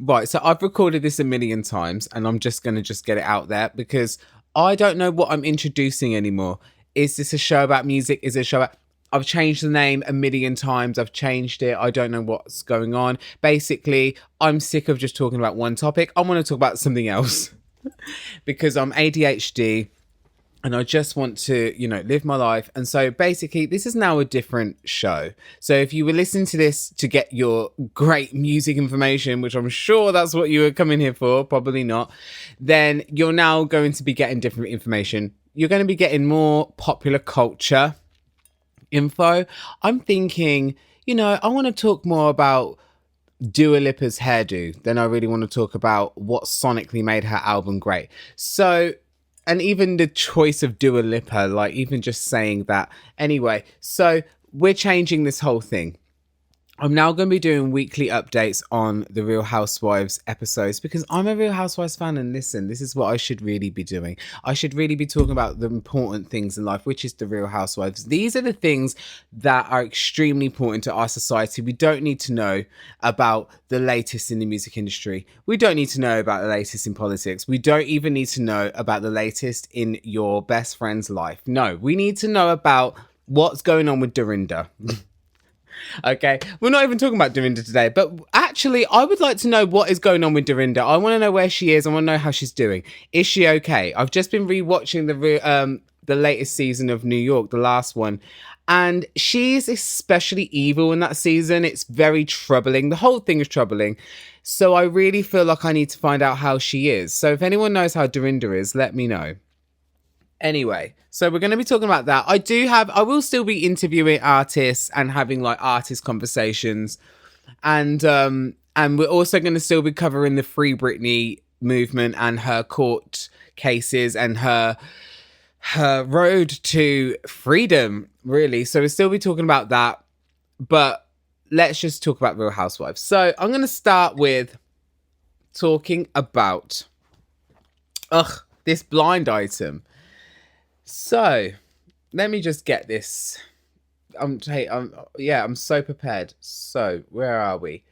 Right, so I've recorded this a million times and I'm just going to just get it out there because I don't know what I'm introducing anymore. Is this a show about music? Is it a show about... I've changed the name a million times. I've changed it. I don't know what's going on. Basically, I'm sick of just talking about one topic. I want to talk about something else because I'm ADHD. And I just want to, live my life. And so basically, this is now a different show. So if you were listening to this to get your great music information, which I'm sure that's what you were coming here for, probably not, then you're now going to be getting different information. You're going to be getting more popular culture info. I'm thinking, I want to talk more about Dua Lipa's hairdo than I really want to talk about what sonically made her album great. So... And even the choice of Dua Lipa, like even just saying that. Anyway, so we're changing this whole thing. I'm now going to be doing weekly updates on the Real Housewives episodes because I'm a Real Housewives fan, and listen, this is what I should really be doing. I should really be talking about the important things in life, which is the Real Housewives. These are the things that are extremely important to our society. We don't need to know about the latest in the music industry. We don't need to know about the latest in politics. We don't even need to know about the latest in your best friend's life. No, we need to know about what's going on with Dorinda. Okay, we're not even talking about Dorinda today, but actually I would like to know what is going on with Dorinda. I want to know where she is. I want to know how she's doing. Is she okay? I've just been rewatching the latest season of New York, the last one, and she's especially evil in that season. It's very troubling. The whole thing is troubling. So I really feel like I need to find out how she is. So if anyone knows how Dorinda is, let me know. Anyway, so we're going to be talking about that. I will still be interviewing artists and having like artist conversations. And we're also going to still be covering the Free Britney movement and her court cases and her road to freedom, really. So we'll still be talking about that. But let's just talk about Real Housewives. So I'm going to start with talking about this blind item. So, let me just get this. I'm so prepared. So, where are we?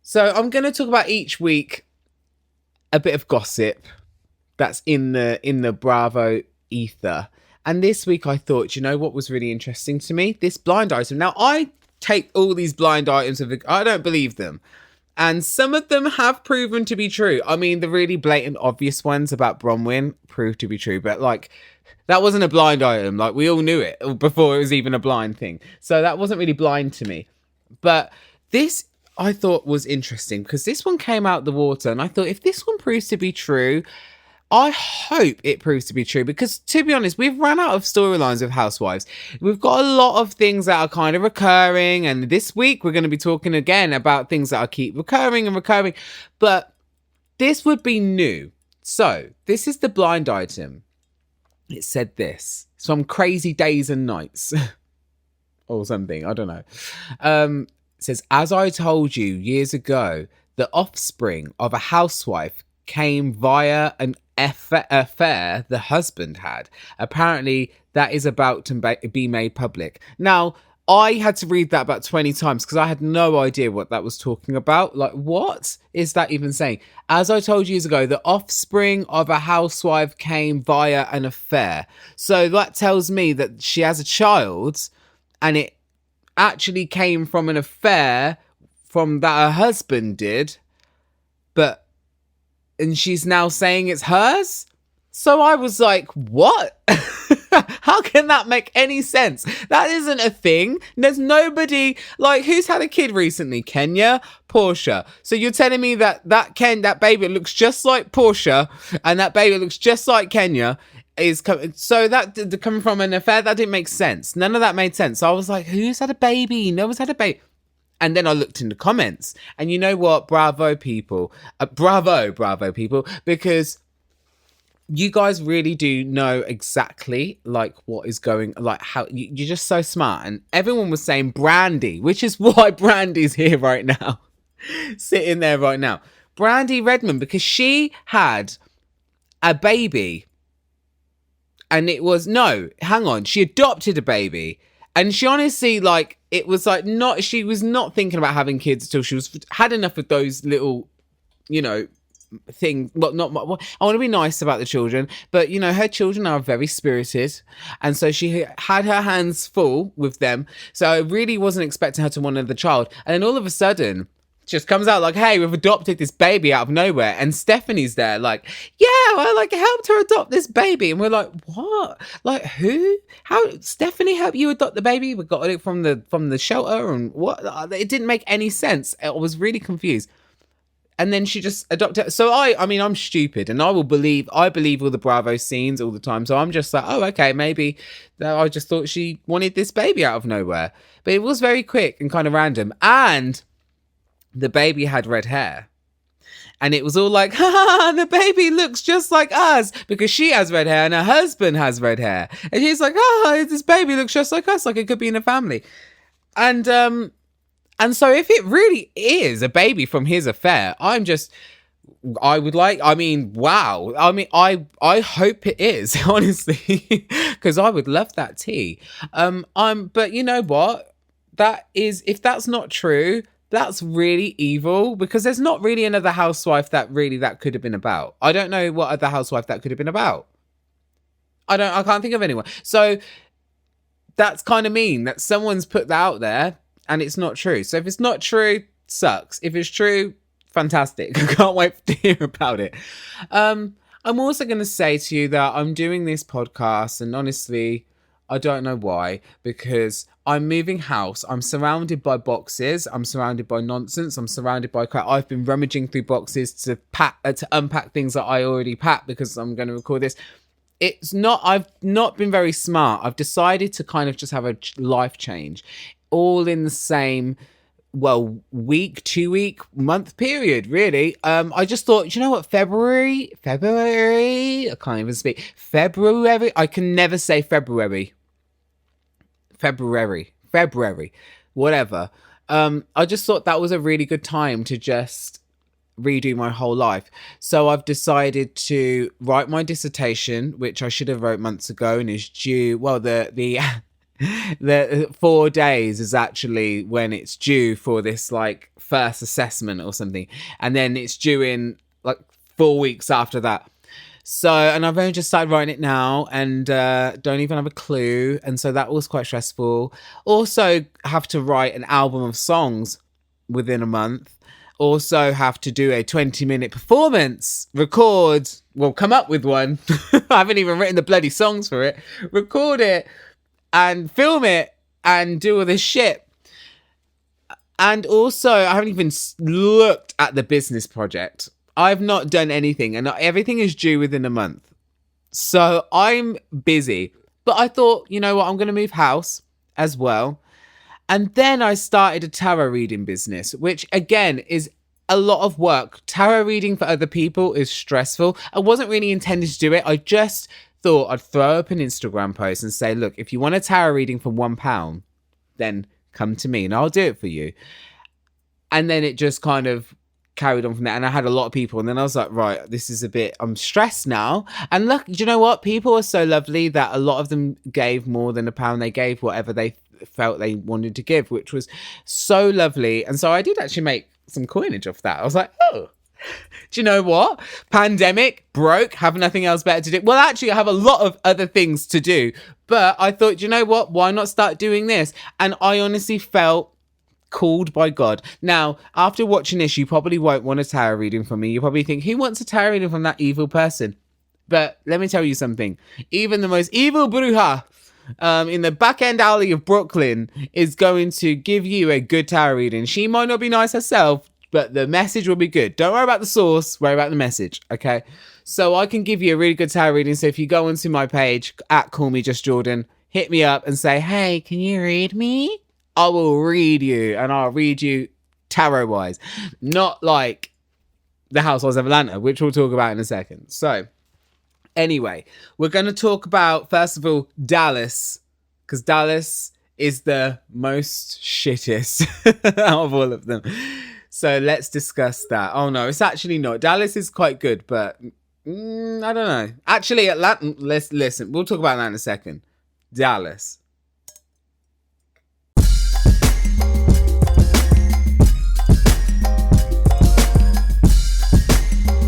So, I'm going to talk about each week a bit of gossip that's in the Bravo ether. And this week I thought, what was really interesting to me? This blind item. Now, I take all these blind items I don't believe them. And some of them have proven to be true. I mean, the really blatant, obvious ones about Bronwyn proved to be true. But, that wasn't a blind item. Like, we all knew it before it was even a blind thing. So that wasn't really blind to me. But this, I thought, was interesting because this one came out the water. And I thought, if this one proves to be true, I hope it proves to be true. Because, to be honest, we've run out of storylines with Housewives. We've got a lot of things that are kind of recurring. And this week, we're going to be talking again about things that are keep recurring and recurring. But this would be new. So, this is the blind item. It said this. Some crazy days and nights. Or something. I don't know. It says, as I told you years ago, the offspring of a housewife came via an affair the husband had. Apparently, that is about to be made public. Now, I had to read that about 20 times because I had no idea what that was talking about. Like, what is that even saying? As I told you years ago, the offspring of a housewife came via an affair. So that tells me that she has a child and it actually came from an affair from that her husband did. And she's now saying it's hers? So I was like, what? How can that make any sense? That isn't a thing. There's nobody, who's had a kid recently? Kenya? Portia. So you're telling me that baby looks just like Portia and that baby looks just like Kenya is coming. So that coming from an affair, that didn't make sense. None of that made sense. So I was like, who's had a baby? No one's had a baby. And then I looked in the comments and you know what? Bravo people, people, because you guys really do know exactly what is going, how you're just so smart. And everyone was saying Brandy, which is why Brandy's here right now, sitting there right now. Brandy Redmond, because she had a baby and she adopted a baby. And she honestly, she was not thinking about having kids until she had enough of those little you know, thing. Well, not well, I want to be nice about the children, but you know, her children are very spirited, and so she had her hands full with them. So I really wasn't expecting her to want another child, and then all of a sudden just comes out like, hey, we've adopted this baby out of nowhere. And Stephanie's there like, yeah, I like helped her adopt this baby. And we're like, what? Like, who? How? Stephanie helped you adopt the baby? We got it from the shelter, and what? It didn't make any sense. I was really confused. And then she just adopted. So I mean, I'm stupid, and I believe all the Bravo scenes all the time. So I'm just like, oh, okay, maybe I just thought she wanted this baby out of nowhere. But it was very quick and kind of random. And the baby had red hair. And it was all like, ha, the baby looks just like us, because she has red hair and her husband has red hair. And she's like, oh, this baby looks just like us, like it could be in a family. And so if it really is a baby from his affair, wow. I hope it is, honestly, because I would love that tea. But you know what? If that's not true, that's really evil, because there's not really another housewife that could have been about. I don't know what other housewife that could have been about. I can't think of anyone. So that's kind of mean that someone's put that out there and it's not true. So if it's not true, sucks. If it's true, fantastic. I can't wait to hear about it. I'm also going to say to you that I'm doing this podcast, and honestly, I don't know why, because I'm moving house. I'm surrounded by boxes. I'm surrounded by nonsense. I'm surrounded by crap. I've been rummaging through boxes to unpack things that I already packed because I'm going to record this. I've not been very smart. I've decided to kind of just have a life change, all in the same, week, 2 week, month period, really. I just thought, you know what, February, I can't even speak. February, I can never say February, whatever. I just thought that was a really good time to just redo my whole life. So I've decided to write my dissertation, which I should have wrote months ago, and is due, the 4 days is actually when it's due for this like first assessment or something, and then it's due in like 4 weeks after that. So, and I've only just started writing it now, and don't even have a clue, and so that was quite stressful. Also have to write an album of songs within a month. Also have to do a 20-minute performance, come up with one. I haven't even written the bloody songs for it. Record it and film it and do all this shit. And also, I haven't even looked at the business project. I've not done anything, and everything is due within a month. So I'm busy. But I thought, you know what, I'm going to move house as well. And then I started a tarot reading business, which again is a lot of work. Tarot reading for other people is stressful. I wasn't really intending to do it. I just thought I'd throw up an Instagram post and say, look, if you want a tarot reading for £1, then come to me and I'll do it for you. And then it just kind of carried on from there. And I had a lot of people. And then I was like, right, this is I'm stressed now. And look, do you know what? People are so lovely that a lot of them gave more than £1. They gave whatever they felt they wanted to give, which was so lovely. And so I did actually make some coinage off that. I was like, oh, do you know what? Pandemic, broke, have nothing else better to do. Well, actually, I have a lot of other things to do. But I thought, do you know what? Why not start doing this? And I honestly felt called by God. Now, after watching this, you probably won't want a tarot reading from me. You probably think, who wants a tarot reading from that evil person? But let me tell you something. Even the most evil bruja in the back end alley of Brooklyn is going to give you a good tarot reading. She might not be nice herself, but the message will be good. Don't worry about the source, worry about the message, okay? So I can give you a really good tarot reading. So if you go onto my page, @CallMeJustJordan, hit me up and say, hey, can you read me? I will read you, and I'll read you tarot-wise. Not like the Housewives of Atlanta, which we'll talk about in a second. So anyway, we're going to talk about, first of all, Dallas, because Dallas is the most shittest out of all of them. So let's discuss that. Oh, no, it's actually not. Dallas is quite good, but I don't know. Actually, Atlanta, let's listen. We'll talk about that in a second. Dallas.